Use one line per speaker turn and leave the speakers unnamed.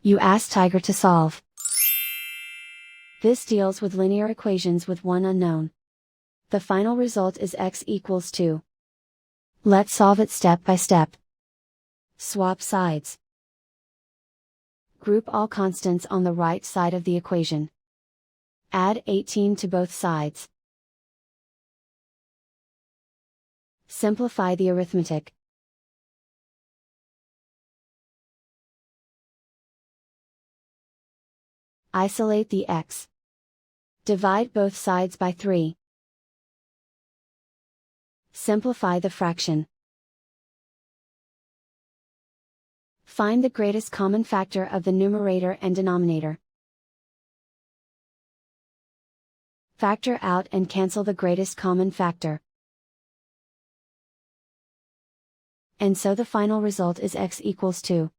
You ask Tiger to solve. This deals with linear equations with one unknown. The final result is x equals 2. Let's solve it step by step. Swap sides. Group all constants on the right side of the equation. Add 18 to both sides. Simplify the arithmetic. Isolate the x. Divide both sides by 3. Simplify the fraction. Find the greatest common factor of the numerator and denominator. Factor out and cancel the greatest common factor. And so the final result is x equals 2.